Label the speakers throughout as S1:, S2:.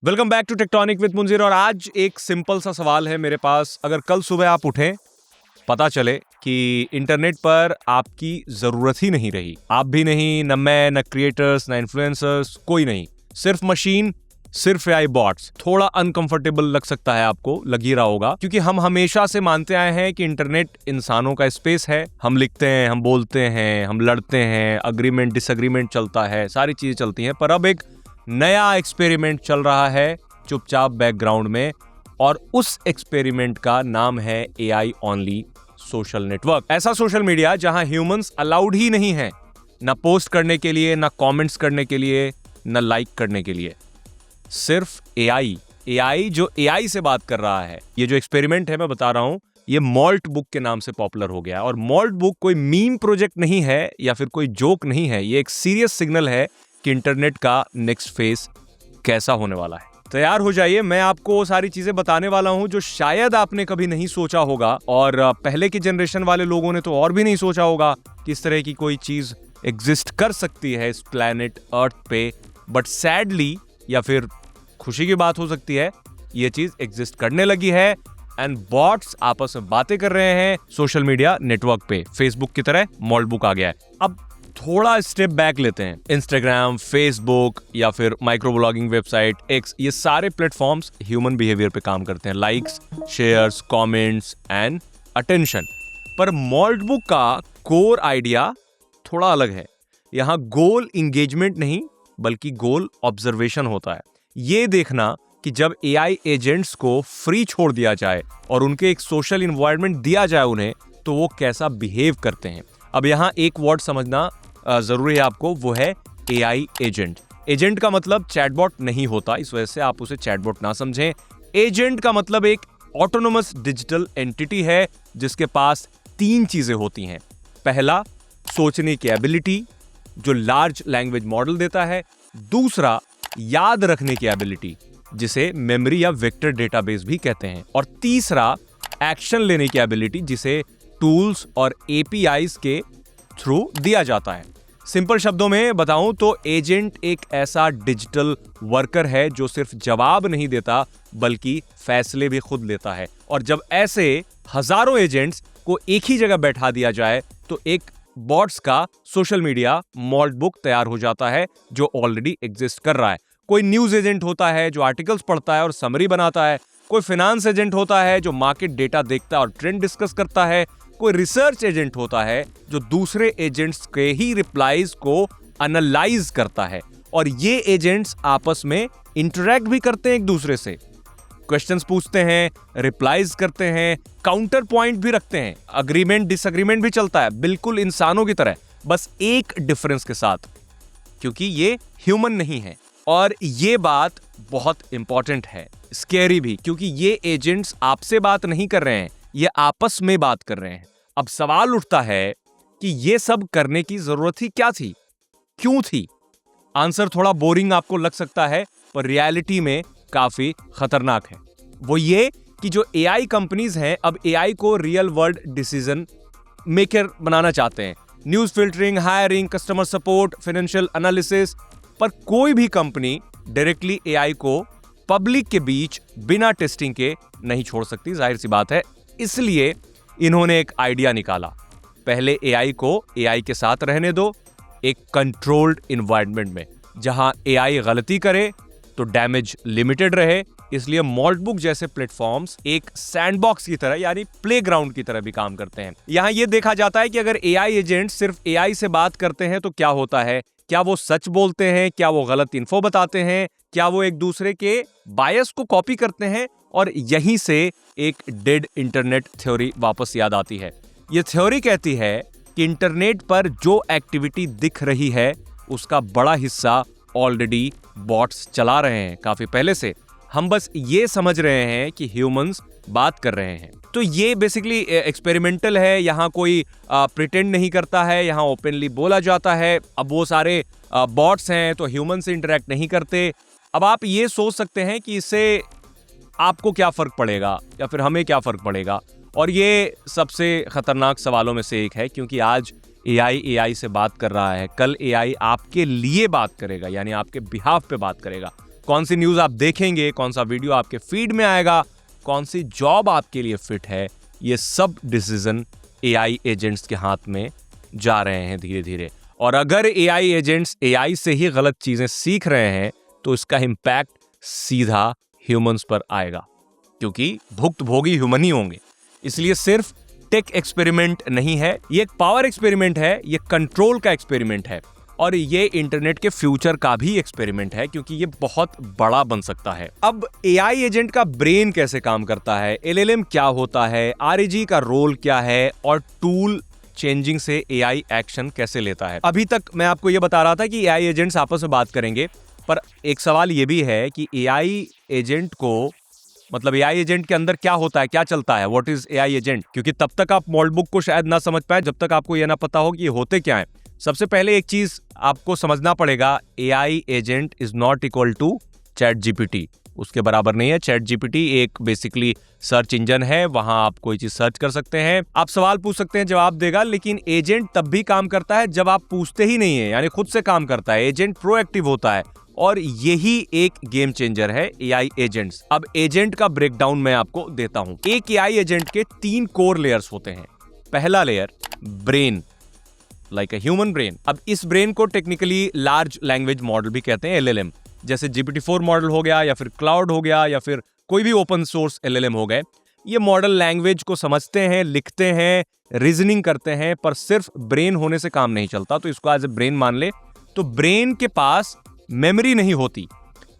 S1: Welcome back to Tectonic with Munjeer. और आज एक सिंपल सा सवाल है मेरे पास। अगर कल सुबह आप उठें, पता चले कि इंटरनेट पर आपकी जरूरत ही नहीं रही, आप भी नहीं, न मैं, न क्रिएटर्स, न इन्फ्लुएंसर्स, कोई नहीं, सिर्फ मशीन, सिर्फ एआई बॉट्स। थोड़ा अनकंफर्टेबल लग सकता है आपको, लग ही रहा होगा, क्योंकि हम हमेशा से मानते आए हैं कि इंटरनेट इंसानों का स्पेस है। हम लिखते हैं, हम बोलते हैं, हम लड़ते हैं, अग्रीमेंट डिसएग्रीमेंट चलता है, सारी चीजें चलती हैं। पर अब एक नया एक्सपेरिमेंट चल रहा है चुपचाप बैकग्राउंड में, और उस एक्सपेरिमेंट का नाम है एआई ओनली सोशल नेटवर्क। ऐसा सोशल मीडिया जहां ह्यूमंस अलाउड ही नहीं है, ना पोस्ट करने के लिए, ना कमेंट्स करने के लिए, ना लाइक करने के लिए, सिर्फ एआई जो एआई से बात कर रहा है। ये जो एक्सपेरिमेंट है, मैं बता रहा हूं, ये मॉल्ट बुक के नाम से पॉपुलर हो गया। और मॉल्ट बुक कोई मीम प्रोजेक्ट नहीं है या फिर कोई जोक नहीं है, ये एक सीरियस सिग्नल है कि इंटरनेट का नेक्स्ट फेज कैसा होने वाला है। तैयार हो जाइए, मैं आपको सारी चीजें बताने वाला हूं जो शायद आपने कभी नहीं सोचा होगा, और पहले की जनरेशन वाले लोगों ने तो और भी नहीं सोचा होगा कि इस तरह की कोई चीज एग्जिस्ट कर सकती है इस प्लैनेट अर्थ पे। बट सैडली, या फिर खुशी की बात हो सकती है, ये चीज एग्जिस्ट करने लगी है, एंड बॉट्स आपस में बातें कर रहे हैं सोशल मीडिया नेटवर्क पे। फेसबुक की तरह मॉल्ट बुक आ गया है। अब थोड़ा स्टेप बैक लेते हैं। इंस्टाग्राम, फेसबुक या फिर माइक्रो ब्लॉगिंग वेबसाइट एक्स, ये सारे प्लेटफॉर्म्स ह्यूमन बिहेवियर पे काम करते हैं, likes, shares, comments and attention. पर मॉल्ट बुक का कोर आइडिया थोड़ा अलग है। यहां गोल इंगेजमेंट नहीं, बल्कि गोल ऑब्जर्वेशन होता है। ये देखना कि जब एआई एजेंट्स को फ्री छोड़ दिया जाए और उनके एक सोशल इन्वायरमेंट दिया जाए उन्हें, तो वो कैसा बिहेव करते हैं। अब यहां एक वर्ड समझना जरूरी है आपको, वो है एआई एजेंट। एजेंट का मतलब चैटबॉट नहीं होता, इस वजह से आप उसे चैटबॉट ना समझें। एजेंट का मतलब एक ऑटोनोमस डिजिटल एंटिटी है जिसके पास 3 चीजें होती हैं। पहला, सोचने की एबिलिटी, जो लार्ज लैंग्वेज मॉडल देता है। दूसरा, याद रखने की एबिलिटी, जिसे मेमोरी या वेक्टर डेटाबेस भी कहते हैं। और तीसरा, एक्शन लेने की एबिलिटी, जिसे टूल्स और एपीआईज के थ्रू दिया जाता है। सिंपल शब्दों में बताऊं तो एजेंट एक ऐसा डिजिटल वर्कर है जो सिर्फ जवाब नहीं देता, बल्कि फैसले भी खुद लेता है। और जब ऐसे हजारों एजेंट्स को एक ही जगह बैठा दिया जाए, तो एक बॉट्स का सोशल मीडिया मॉल्ट बुक तैयार हो जाता है, जो ऑलरेडी एग्जिस्ट कर रहा है। कोई न्यूज एजेंट होता है जो आर्टिकल्स पढ़ता है और समरी बनाता है। कोई फाइनेंस एजेंट होता है जो मार्केट डेटा देखता है और ट्रेंड डिस्कस करता है। कोई रिसर्च एजेंट होता है जो दूसरे एजेंट्स के ही रिप्लाईज को एनालाइज करता है। और ये एजेंट्स आपस में इंटरैक्ट भी करते हैं एक दूसरे से, क्वेश्चंस पूछते हैं, रिप्लाईज करते हैं, काउंटर पॉइंट भी रखते हैं, अग्रीमेंट डिसएग्रीमेंट भी चलता है, बिल्कुल इंसानों की तरह, बस एक डिफरेंस के साथ, क्योंकि ये ह्यूमन नहीं है। और ये बात बहुत इंपॉर्टेंट है, स्कैरी भी, क्योंकि ये एजेंट्स आपसे बात नहीं कर रहे हैं, ये आपस में बात कर रहे हैं। अब सवाल उठता है कि ये सब करने की जरूरत ही क्या थी, क्यों थी? आंसर थोड़ा बोरिंग आपको लग सकता है, पर रियलिटी में काफी खतरनाक है। वो ये कि जो एआई कंपनीज हैं, अब एआई को रियल वर्ल्ड डिसीजन मेकर बनाना चाहते हैं। News filtering, hiring, customer support, financial analysis. पर कोई भी कंपनी डायरेक्टली एआई को पब्लिक के बीच बिना टेस्टिंग के नहीं छोड़ सकती, जाहिर सी बात है। इसलिए इन्होंने एक आइडिया निकाला। पहले एआई को एआई के साथ रहने दो, एक कंट्रोल्ड एनवायरनमेंट में, जहां एआई गलती करे तो डैमेज लिमिटेड रहे। इसलिए मॉल्ट बुक जैसे प्लेटफॉर्म्स एक सैंडबॉक्स की तरह, यानी प्लेग्राउंड की तरह भी काम करते हैं। यहां यह देखा जाता है कि अगर एआई एजेंट सिर्फ एआई से बात करते हैं तो क्या होता है। क्या वो सच बोलते हैं? क्या वो गलत इन्फो बताते हैं? क्या वो एक दूसरे के बायस को कॉपी करते हैं? और यहीं से एक डेड इंटरनेट थ्योरी वापस याद आती है। ये थ्योरी कहती है कि इंटरनेट पर जो एक्टिविटी दिख रही है, उसका बड़ा हिस्सा ऑलरेडी बॉट्स चला रहे हैं काफी पहले से। हम बस ये समझ रहे हैं कि ह्यूमंस बात कर रहे हैं। तो ये बेसिकली एक्सपेरिमेंटल है, यहाँ कोई प्रिटेंड नहीं करता है, यहाँ ओपनली बोला जाता है। अब वो सारे बॉट्स हैं तो ह्यूमन से इंटरेक्ट नहीं करते। अब आप ये सोच सकते हैं कि इससे आपको क्या फर्क पड़ेगा या फिर हमें क्या फर्क पड़ेगा। और ये सबसे खतरनाक सवालों में से एक है, क्योंकि आज एआई से बात कर रहा है, कल एआई आपके लिए बात करेगा, यानी आपके बिहाफ पे बात करेगा। कौन सी न्यूज़ आप देखेंगे, कौन सा वीडियो आपके फीड में आएगा, कौन सी जॉब आपके लिए फिट है, ये सब डिसीजन एआई एजेंट्स के हाथ में जा रहे हैं धीरे धीरे। और अगर एआई एजेंट्स एआई से ही गलत चीजें सीख रहे हैं तो इसका इम्पैक्ट सीधा ह्यूमंस पर आएगा, क्योंकि भुक्तभोगी ह्यूमन ही होंगे। इसलिए सिर्फ टेक एक्सपेरिमेंट नहीं है, ये एक पावर एक्सपेरिमेंट है, ये कंट्रोल का एक्सपेरिमेंट है, और ये इंटरनेट के फ्यूचर का भी एक्सपेरिमेंट है, क्योंकि ये बहुत बड़ा बन सकता है। अब एआई एजेंट का ब्रेन कैसे काम करता है, एलएलएम क्या होता है, आरएजी का रोल क्या है, और टूल चेंजिंग से एआई एक्शन कैसे लेता है। अभी तक मैं आपको ये बता रहा था कि एआई एजेंट्स आपस में बात करेंगे, पर एक सवाल ये भी है कि एआई एजेंट को, मतलब एआई एजेंट के अंदर क्या होता है, क्या चलता है, व्हाट इज एआई एजेंट, क्योंकि तब तक आप मॉडल बुक को शायद ना समझ पाए जब तक आपको यह ना पता हो कि ये होते क्या है। सबसे पहले एक चीज आपको समझना पड़ेगा, AI agent is not equal to ChatGPT, उसके बराबर नहीं है। चैट जीपीटी एक बेसिकली सर्च इंजन है, वहां आप कोई चीज सर्च कर सकते हैं, आप सवाल पूछ सकते हैं, जवाब देगा। लेकिन एजेंट तब भी काम करता है जब आप पूछते ही नहीं है, यानी खुद से काम करता है। एजेंट प्रोएक्टिव होता है, और यही एक गेम चेंजर है एआई एजेंट्स। अब एजेंट का ब्रेकडाउन मैं आपको देता हूं। एक एआई एजेंट के 3 कोर लेयर्स होते हैं। पहला layer brain, like a human brain. अब इस ब्रेन को टेक्निकली लार्ज लैंग्वेज मॉडल भी कहते हैं, एलएलएम, जैसे GPT-4 मॉडल हो गया, या फिर क्लाउड हो गया, या फिर कोई भी ओपन सोर्स एलएलएम हो गए। ये मॉडल लैंग्वेज को समझते हैं, लिखते हैं, रीजनिंग करते हैं, पर सिर्फ ब्रेन होने से काम नहीं चलता, तो इसको एज ए ब्रेन मान ले। तो ब्रेन के पास मेमोरी नहीं होती,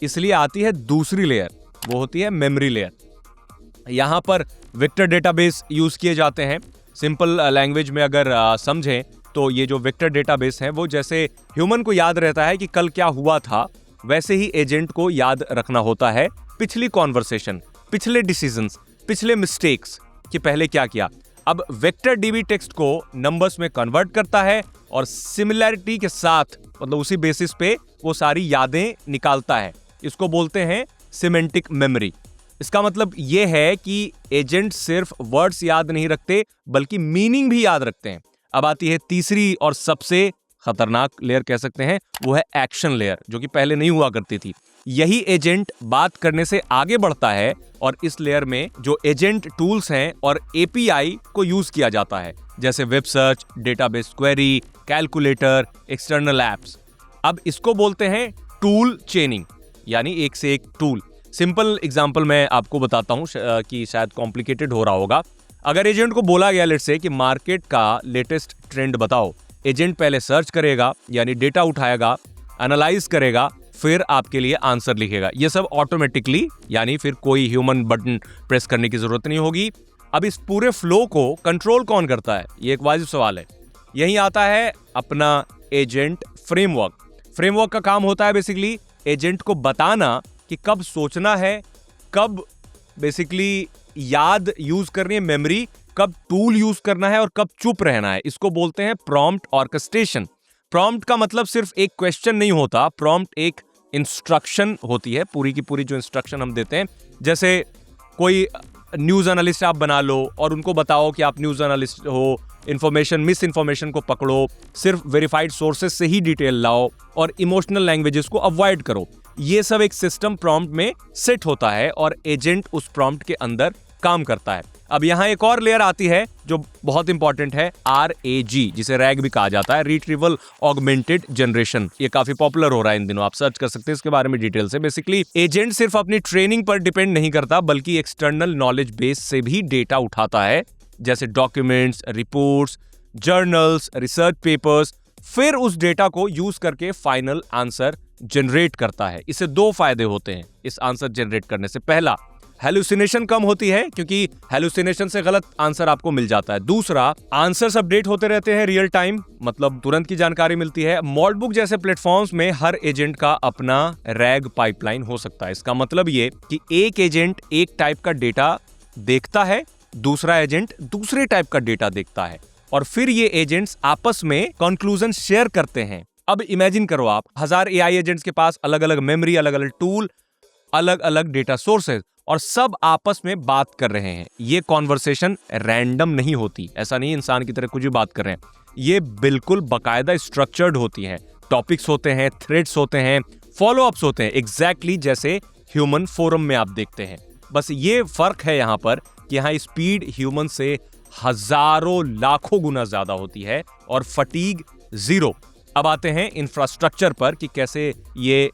S1: इसलिए आती है दूसरी लेयर, वो होती है मेमोरी लेयर। यहां पर वेक्टर डेटाबेस यूज किए जाते हैं। सिंपल लैंग्वेज में अगर समझें तो ये जो वेक्टर डेटाबेस है, वो जैसे ह्यूमन को याद रहता है कि कल क्या हुआ था, वैसे ही एजेंट को याद रखना होता है पिछली कॉन्वर्सेशन, पिछले डिसीजंस, पिछले मिस्टेक्स कि पहले क्या किया। अब वेक्टर डीबी टेक्स्ट को नंबर्स में कन्वर्ट करता है और सिमिलैरिटी के साथ, मतलब उसी बेसिस पे वो सारी यादें निकालता है। इसको बोलते हैं सिमेंटिक मेमोरी। इसका मतलब ये है कि एजेंट सिर्फ वर्ड्स याद नहीं रखते, बल्कि मीनिंग भी याद रखते हैं। अब आती है तीसरी और सबसे खतरनाक लेयर कह सकते हैं, वो है एक्शन लेयर, जो कि पहले नहीं हुआ करती थी। यही एजेंट बात करने से आगे बढ़ता है, और इस लेयर में जो एजेंट टूल्स हैं और एपीआई को यूज किया जाता है, जैसे web search, database query, calculator, external apps. अब इसको बोलते हैं टूल चेनिंग, यानी एक से एक टूल। सिंपल एग्जांपल मैं आपको बताता हूं कि शायद कॉम्प्लिकेटेड हो रहा होगा। अगर एजेंट को बोला गया लेट्स से कि मार्केट का लेटेस्ट ट्रेंड बताओ, एजेंट पहले सर्च करेगा, यानी डेटा उठाएगा, एनालाइज करेगा, फिर आपके लिए आंसर लिखेगा। ये सब ऑटोमेटिकली, यानी फिर कोई ह्यूमन बटन प्रेस करने की जरूरत नहीं होगी। अब इस पूरे फ्लो को कंट्रोल कौन करता है, ये एक वाजिब सवाल है। यही आता है अपना एजेंट फ्रेमवर्क। फ्रेमवर्क का काम होता है बेसिकली एजेंट को बताना कि कब सोचना है, कब बेसिकली याद यूज करनी है, मेमोरी, कब टूल यूज करना है और कब चुप रहना है। इसको बोलते हैं प्रॉम्प्ट ऑर्केस्ट्रेशन। प्रॉम्प्ट का मतलब सिर्फ एक क्वेश्चन नहीं होता, प्रॉम्प्ट एक इंस्ट्रक्शन होती है, पूरी की पूरी जो इंस्ट्रक्शन हम देते हैं। जैसे कोई न्यूज़ एनालिस्ट आप बना लो और उनको बताओ कि आप न्यूज़ एनालिस्ट हो, इन्फॉर्मेशन, मिस इन्फॉर्मेशन को पकड़ो, सिर्फ वेरीफाइड सोर्सेज से ही डिटेल लाओ और इमोशनल लैंग्वेजेस को अवॉइड करो। ये सब एक सिस्टम प्रॉम्प्ट में सेट होता है और एजेंट उस प्रॉम्प्ट के अंदर काम करता है। अब यहाँ एक और लेयर आती है जो बहुत इंपॉर्टेंट है, RAG, जिसे रैग भी कहा जाता है, रिट्रीवल ऑगमेंटेड जनरेशन। ये काफी पॉपुलर हो रहा है इन दिनों, आप सर्च कर सकते हैं इसके बारे में डिटेल से। बेसिकली एजेंट सिर्फ अपनी ट्रेनिंग पर डिपेंड नहीं करता, बल्कि एक्सटर्नल नॉलेज बेस से भी डेटा उठाता है, जैसे documents, reports, journals, research papers. फिर उस डेटा को यूज करके फाइनल आंसर जनरेट करता है। इससे 2 फायदे होते हैं इस आंसर जनरेट करने से। पहला, हेलुसिनेशन कम होती है, क्योंकि हेलुसिनेशन से गलत आंसर आपको मिल जाता है। दूसरा, आंसर्स अपडेट होते रहते हैं रियल टाइम, मतलब तुरंत की जानकारी मिलती है। मॉडबुक जैसे प्लेटफॉर्म्स में हर एजेंट का अपना रैग पाइपलाइन हो सकता है। इसका मतलब ये कि एक एजेंट एक टाइप का डेटा देखता है, दूसरा एजेंट दूसरे टाइप का डेटा देखता है, और फिर ये एजेंट्स आपस में कंक्लूजन शेयर करते हैं। अब इमेजिन करो आप 1000 एआई एजेंट्स के पास अलग अलग मेमोरी, अलग अलग टूल, अलग अलग डेटा सोर्सेज, और सब आपस में बात कर रहे हैं। ये कॉन्वर्सेशन रैंडम नहीं होती, ऐसा नहीं इंसान की तरह कुछ भी बात कर रहे हैं। ये बिल्कुल बाकायदा स्ट्रक्चर्ड होती हैं। टॉपिक्स होते हैं, थ्रेड्स होते हैं, फॉलो अप्स होते हैं, एग्जैक्टली जैसे ह्यूमन फोरम में आप देखते हैं। बस ये फर्क है यहाँ पर कि यहाँ स्पीड ह्यूमन से हजारों लाखों गुना ज्यादा होती है और फटीग जीरो। अब आते हैं इंफ्रास्ट्रक्चर पर कि कैसे ये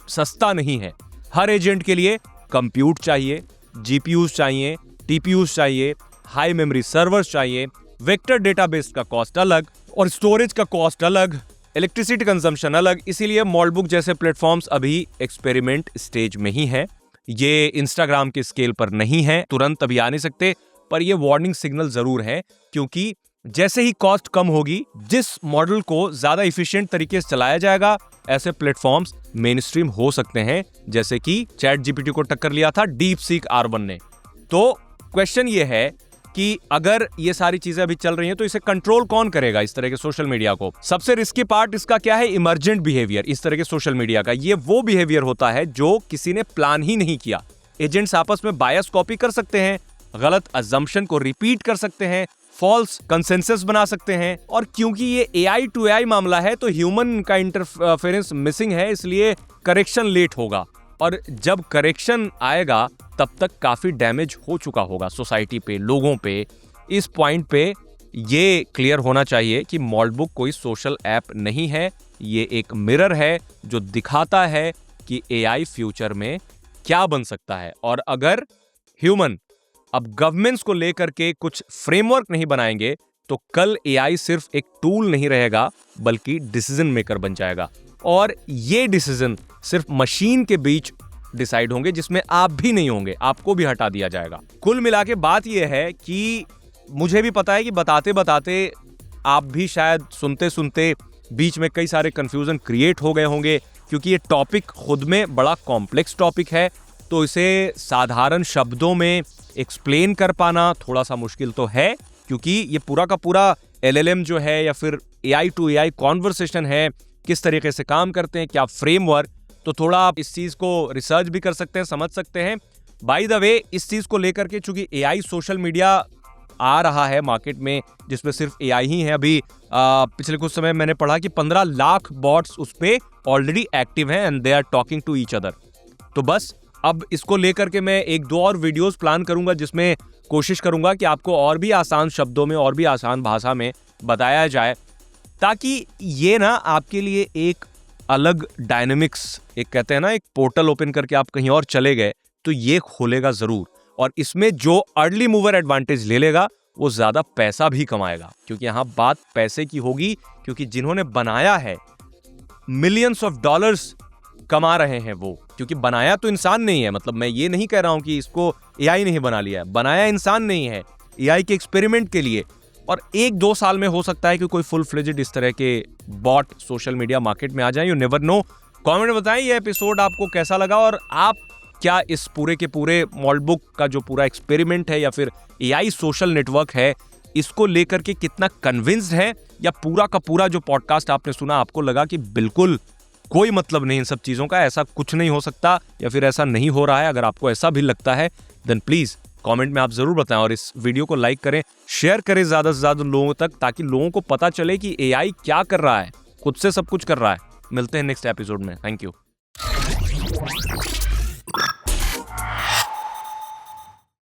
S1: सस्ता नहीं है। हर एजेंट के लिए कंप्यूट चाहिए, जीपीयूज चाहिए, टीपीयूज चाहिए, हाई मेमोरी सर्वर्स चाहिए, वेक्टर डेटाबेस का कॉस्ट अलग और स्टोरेज का कॉस्ट अलग, इलेक्ट्रिसिटी कंजम्पशन अलग। इसीलिए मॉल्टबुक जैसे प्लेटफॉर्म्स अभी एक्सपेरिमेंट स्टेज में ही हैं। ये इंस्टाग्राम के स्केल पर नहीं है, तुरंत अभी आ नहीं सकते, पर ये वार्निंग सिग्नल जरूर है, क्योंकि जैसे ही कॉस्ट कम होगी, जिस मॉडल को ज्यादा इफिशिएंट तरीके से चलाया जाएगा, ऐसे प्लेटफॉर्म्स मेन स्ट्रीम हो सकते हैं, जैसे कि चैट जीपीटी को टक्कर लिया था डीप सीक R1 ने। तो क्वेश्चन ये है कि अगर ये सारी चीजें अभी चल रही हैं तो इसे कंट्रोल कौन करेगा इस तरह के सोशल मीडिया को। सबसे रिस्की पार्ट इसका क्या है? Emergent behaviour. इस तरह के सोशल मीडिया का ये वो बिहेवियर होता है जो किसी ने प्लान ही नहीं किया। एजेंट्स आपस में बायस कॉपी कर सकते हैं, गलत अजम्पशन को रिपीट कर सकते हैं, फॉल्स कंसेंसस बना सकते हैं, और क्योंकि ये AI टू AI मामला है तो ह्यूमन का इंटरफेरेंस मिसिंग है, इसलिए करेक्शन लेट होगा, और जब करेक्शन आएगा तब तक काफी डैमेज हो चुका होगा सोसाइटी पे, लोगों पे। इस पॉइंट पे ये क्लियर होना चाहिए कि मॉल्टबुक कोई सोशल ऐप नहीं है, ये एक मिरर है जो दिखाता है कि AI फ्यूचर में क्या बन सकता है। और अगर ह्यूमन अब गवर्नमेंट्स को लेकर के कुछ फ्रेमवर्क नहीं बनाएंगे तो कल AI सिर्फ एक टूल नहीं रहेगा बल्कि डिसीजन मेकर बन जाएगा, और ये डिसीजन सिर्फ मशीन के बीच डिसाइड होंगे जिसमें आप भी नहीं होंगे, आपको भी हटा दिया जाएगा। कुल मिला के बात यह है कि मुझे भी पता है कि बताते बताते आप भी शायद सुनते सुनते बीच में कई सारे कंफ्यूजन क्रिएट हो गए होंगे, क्योंकि ये टॉपिक खुद में बड़ा कॉम्प्लेक्स टॉपिक है, तो इसे साधारण शब्दों में एक्सप्लेन कर पाना थोड़ा सा मुश्किल तो है, क्योंकि ये पूरा का पूरा LLM जो है या फिर AI टू AI कॉन्वर्सेशन है, किस तरीके से काम करते हैं, क्या फ्रेमवर्क, तो थोड़ा आप इस चीज को रिसर्च भी कर सकते हैं, समझ सकते हैं। बाय द वे, इस चीज को लेकर के चूंकि AI सोशल मीडिया आ रहा है मार्केट में जिसमें सिर्फ AI ही है, अभी पिछले कुछ समय मैंने पढ़ा कि 15 लाख बॉट्स उस पे ऑलरेडी एक्टिव हैं and they are talking to each other. तो बस अब इसको लेकर के मैं 1-2 और वीडियोस प्लान करूंगा जिसमें कोशिश करूंगा कि आपको और भी आसान शब्दों में और भी आसान भाषा में बताया जाए, ताकि ये ना आपके लिए एक अलग डायनेमिक्स, एक कहते हैं ना एक पोर्टल ओपन करके आप कहीं और चले गए तो ये खोलेगा जरूर, और इसमें जो अर्ली मूवर एडवांटेज ले लेगा वो ज्यादा पैसा भी कमाएगा, क्योंकि यहाँ बात पैसे की होगी, क्योंकि जिन्होंने बनाया है मिलियंस ऑफ डॉलर्स कमा रहे हैं वो, क्योंकि बनाया तो इंसान नहीं है। मतलब मैं ये नहीं कह रहा हूं कि इसको AI नहीं बना लिया है, बनाया इंसान नहीं है, AI के एक्सपेरिमेंट के लिए, और 1-2 साल में हो सकता है कि कोई फुल फ्लेजेड इस तरह के बॉट सोशल मीडिया मार्केट में आ जाए, यू नेवर नो। कमेंट में बताएं ये एपिसोड आपको कैसा लगा, और आप क्या इस पूरे के पूरे मॉल्टबुक का जो पूरा एक्सपेरिमेंट है या फिर AI सोशल नेटवर्क है, इसको लेकर के कितना कन्विंस्ड है, या पूरा का पूरा जो पॉडकास्ट आपने सुना आपको लगा कि बिल्कुल कोई मतलब नहीं इन सब चीजों का, ऐसा कुछ नहीं हो सकता या फिर ऐसा नहीं हो रहा है। अगर आपको ऐसा भी लगता है देन प्लीज कमेंट में आप जरूर बताएं, और इस वीडियो को लाइक करें, शेयर करें ज्यादा से ज्यादा लोगों तक, ताकि लोगों को पता चले कि AI क्या कर रहा है, खुद से सब कुछ कर रहा है। मिलते हैं नेक्स्ट एपिसोड में। Thank you.